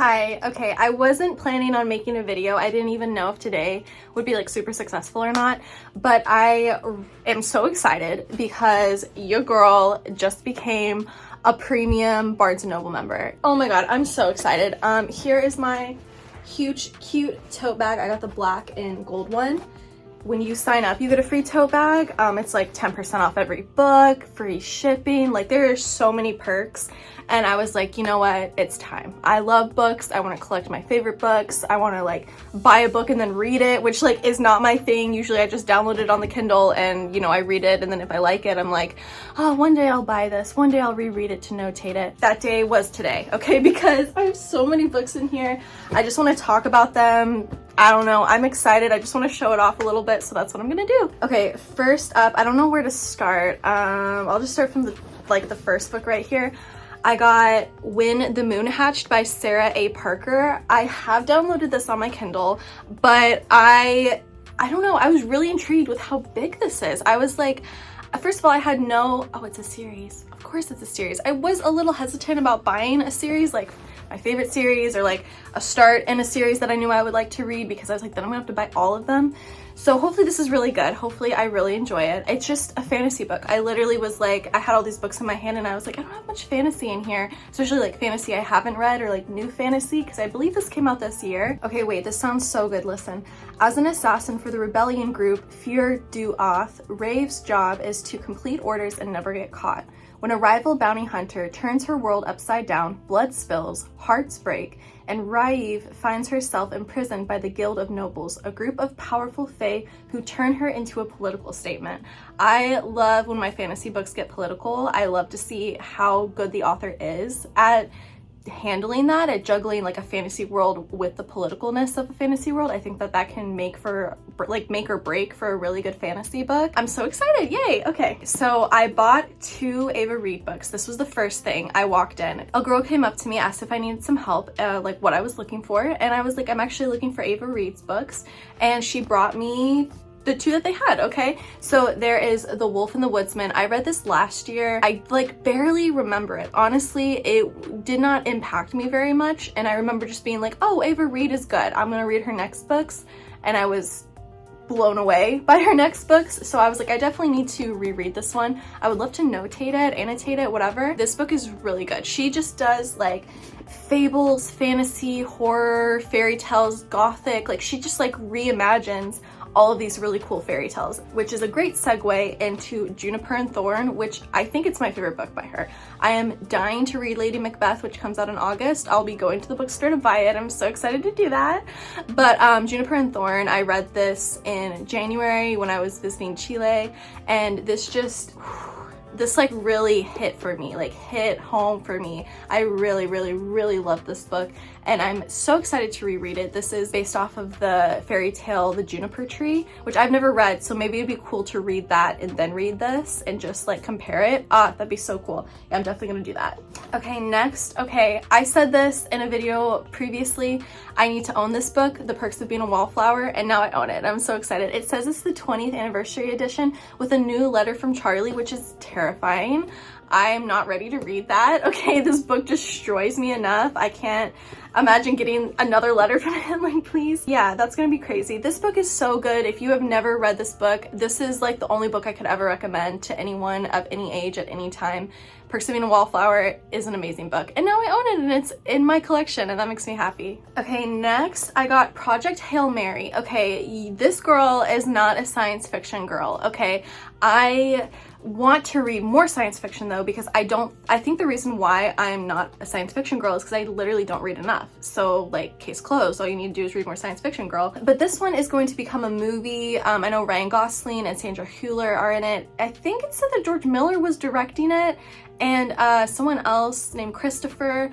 Hi. Okay, I wasn't planning on making a video. I didn't even know if today would be like super successful or not, but I am so excited because your girl just became a premium Barnes & Noble member. Oh my god, I'm so excited. Here is my huge cute tote bag. I got the black and gold one. When you sign up, you get a free tote bag. It's like 10% off every book, free shipping. Like, there are so many perks. And I was like, you know what? It's time. I love books. I want to collect my favorite books. I want to like buy a book and then read it, which like is not my thing. Usually I just download it on the Kindle and, you know, I read it. And then if I like it, I'm like, oh, one day I'll buy this. One day I'll reread it to notate it. That day was today, okay? Because I have so many books in here. I just want to talk about them. I don't know, I'm excited. I just want to show it off a little bit, so that's what I'm gonna do. Okay, first up, I don't know where to start. I'll just start from the first book right here. I got When the Moon Hatched by Sarah A. Parker. I have downloaded this on my Kindle, but I don't know, I was really intrigued with how big this is. I was like, first of all, I had no, oh, it's a series. Of course it's a series. I was a little hesitant about buying a series, like my favorite series or like a start in a series that I knew I would like to read, because I was like, then I'm gonna have to buy all of them. So hopefully this is really good. Hopefully I really enjoy it. It's just a fantasy book. I literally was like, I had all these books in my hand and I was like, I don't have much fantasy in here, especially like fantasy I haven't read or like new fantasy, because I believe this came out this year. Okay, wait, this sounds so good. Listen. As an assassin for the rebellion group Fjord du Oth, Rave's job is to complete orders and never get caught. When a rival bounty hunter turns her world upside down, blood spills, hearts break, and Raive finds herself imprisoned by the Guild of Nobles, a group of powerful fae who turn her into a political statement. I love when my fantasy books get political. I love to see how good the author is at handling that, at juggling like a fantasy world with the politicalness of a fantasy world. I think that that can make or break for a really good fantasy book. I'm so excited, yay. Okay, so I bought 2 Ava Reid books. This was the first thing. I walked in, a girl came up to me, asked if I needed some help, like what I was looking for, and I was like, I'm actually looking for Ava Reid's books, and she brought me the 2 that they had. Okay, so there is The Wolf and the Woodsman. I read this last year. I like barely remember it. Honestly, it did not impact me very much, and I remember just being like, oh, Ava Reid is good, I'm gonna read her next books, and I was blown away by her next books. So I was like, I definitely need to reread this one. I would love to notate it, annotate it, whatever. This book is really good. She just does like fables, fantasy, horror, fairy tales, gothic. Like, she just like reimagines all of these really cool fairy tales, which is a great segue into Juniper and Thorn, which I think it's my favorite book by her. I am dying to read Lady Macbeth, which comes out in August. I'll be going to the bookstore to buy it. I'm so excited to do that. But Juniper and Thorn, I read this in January when I was visiting Chile, and this like really hit for me, like hit home for me. I really, really, really love this book, and I'm so excited to reread it. This is based off of the fairy tale The Juniper Tree, which I've never read, so maybe it'd be cool to read that and then read this and just like compare it. That'd be so cool. Yeah, I'm definitely gonna do that. Okay, next. Okay, I said this in a video previously, I need to own this book, The Perks of Being a Wallflower, and now I own it. I'm so excited. It says it's the 20th anniversary edition with a new letter from Charlie, which is terrifying. I'm not ready to read that. Okay, this book destroys me enough. I can't imagine getting another letter from him, like, please. Yeah, that's gonna be crazy. This book is so good. If you have never read this book, this is like the only book I could ever recommend to anyone of any age at any time. Perks of Being a Wallflower is an amazing book, and now I own it and it's in my collection, and that makes me happy. Okay, next I got Project Hail Mary. Okay, this girl is not a science fiction girl. Okay, I want to read more science fiction though, because I think the reason why I'm not a science fiction girl is because I literally don't read enough. So like, case closed, all you need to do is read more science fiction, girl. But this one is going to become a movie. I know Ryan Gosling and Sandra Hüller are in it. I think it said that George Miller was directing it, and someone else named Christopher.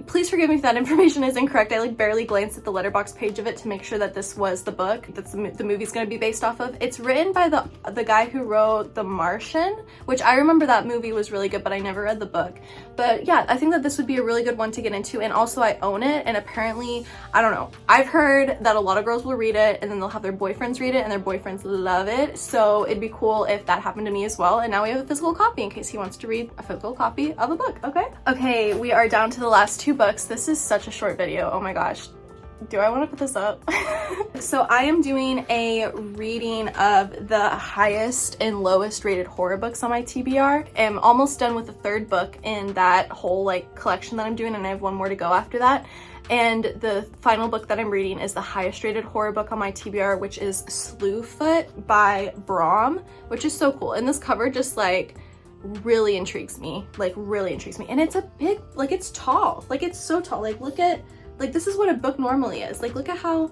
Please forgive me if that information is incorrect. I like barely glanced at the Letterboxd page of it to make sure that this was the book that the movie's going to be based off of. It's written by the guy who wrote The Martian, which I remember that movie was really good, but I never read the book. But yeah, I think that this would be a really good one to get into, and also I own it, and apparently, I don't know, I've heard that a lot of girls will read it and then they'll have their boyfriends read it and their boyfriends love it, so it'd be cool if that happened to me as well, and now we have a physical copy in case he wants to read read a physical copy of a book, okay? Okay, we are down to the last 2 books. This is such a short video, oh my gosh. Do I want to put this up? So I am doing a reading of the highest and lowest rated horror books on my TBR. I'm almost done with the 3rd book in that whole like collection that I'm doing, and I have 1 more to go after that. And the final book that I'm reading is the highest rated horror book on my TBR, which is Slewfoot by Brahm, which is so cool. And this cover just like really intrigues me, and it's a big, like it's tall, like it's so tall. Like look at, like this is what a book normally is. Like look at how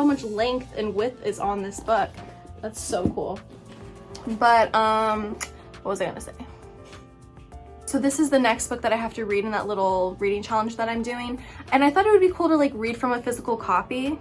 much length and width is on this book. That's so cool. But what was I gonna say? So this is the next book that I have to read in that little reading challenge that I'm doing. And I thought it would be cool to like read from a physical copy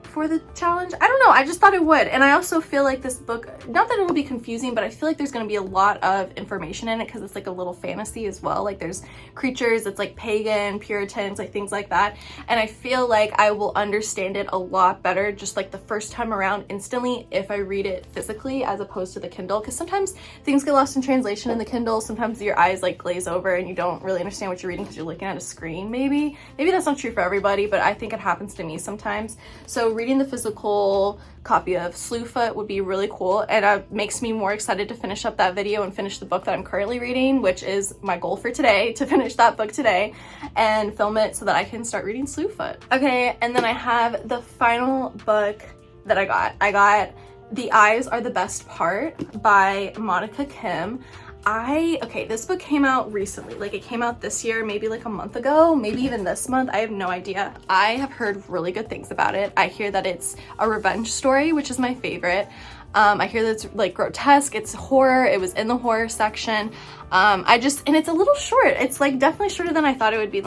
for the challenge. I don't know, I just thought it would. And I also feel like this book, not that it will be confusing, but I feel like there's going to be a lot of information in it because it's like a little fantasy as well. Like there's creatures, it's like pagan, Puritans, like things like that. And I feel like I will understand it a lot better just like the first time around instantly if I read it physically as opposed to the Kindle, because sometimes things get lost in translation in the Kindle. Sometimes your eyes like glaze over and you don't really understand what you're reading because you're looking at a screen. Maybe that's not true for everybody, but I think it happens to me sometimes. So reading the physical copy of Slewfoot would be really cool, and it makes me more excited to finish up that video and finish the book that I'm currently reading, which is my goal for today, to finish that book today and film it so that I can start reading Slewfoot. Okay, and then I have the final book that I got The Eyes Are the Best Part by Monica Kim. Okay, this book came out recently, like it came out this year, maybe like a month ago, maybe even this month, I have no idea. I have heard really good things about it. I hear that it's a revenge story, which is my favorite. I hear that it's like grotesque, it's horror, it was in the horror section. And it's a little short. It's like definitely shorter than I thought it would be.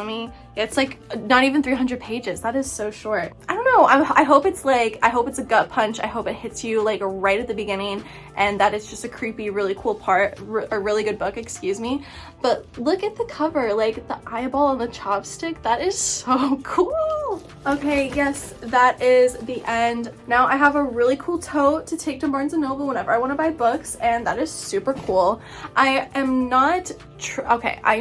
It's like not even 300 pages. That is so short. I don't know. I hope it's a gut punch. I hope it hits you like right at the beginning and that it's just a creepy, really cool part, a really good book, excuse me. But look at the cover, like the eyeball and the chopstick. That is so cool. Okay, yes, that is the end. Now I have a really cool tote to take to Barnes & Noble whenever I want to buy books, and that is super cool. I am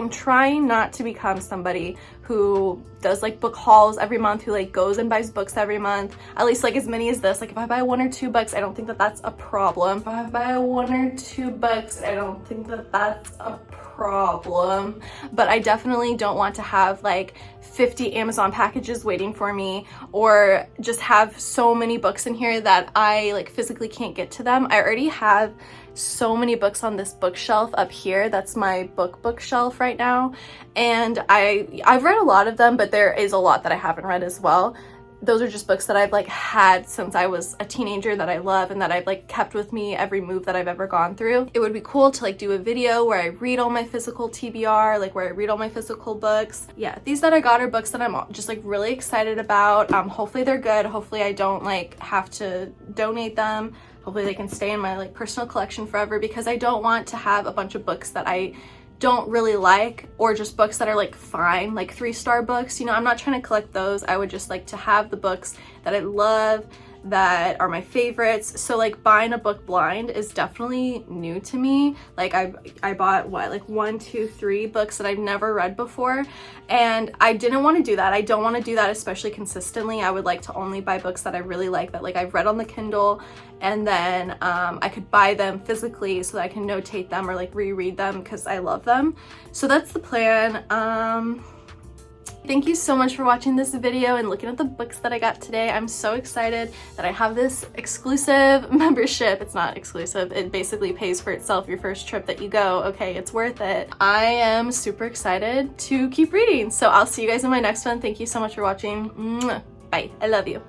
trying not to become somebody who does like book hauls every month, who like goes and buys books every month, at least like as many as this. Like if I buy 1 or 2 books, I don't think that that's a problem. If I buy 1 or 2 books, I don't think that that's a problem. But I definitely don't want to have like 50 Amazon packages waiting for me, or just have so many books in here that I like physically can't get to them. I already have so many books on this bookshelf up here. That's my bookshelf right now, and I've read a lot of them, but there is a lot that I haven't read as well. Those are just books that I've like had since I was a teenager that I love and that I've like kept with me every move that I've ever gone through. It would be cool to like do a video where I read all my physical TBR, like where I read all my physical books. Yeah, these that I got are books that I'm just like really excited about. Hopefully they're good. Hopefully I don't like have to donate them. Hopefully they can stay in my like personal collection forever, because I don't want to have a bunch of books that I don't really like, or just books that are like fine, like 3-star books. You know, I'm not trying to collect those. I would just like to have the books that I love, that are my favorites. So like buying a book blind is definitely new to me. Like I bought what, like 1, 2, 3 books that I've never read before, and I didn't want to do that. I don't want to do that, especially consistently. I would like to only buy books that I really like, that like I've read on the Kindle, and then I could buy them physically so that I can notate them or like reread them because I love them. So that's the plan. Thank you so much for watching this video and looking at the books that I got today. I'm so excited that I have this exclusive membership. It's not exclusive. It basically pays for itself your first trip that you go. Okay, it's worth it. I am super excited to keep reading. So I'll see you guys in my next one. Thank you so much for watching. Bye. I love you.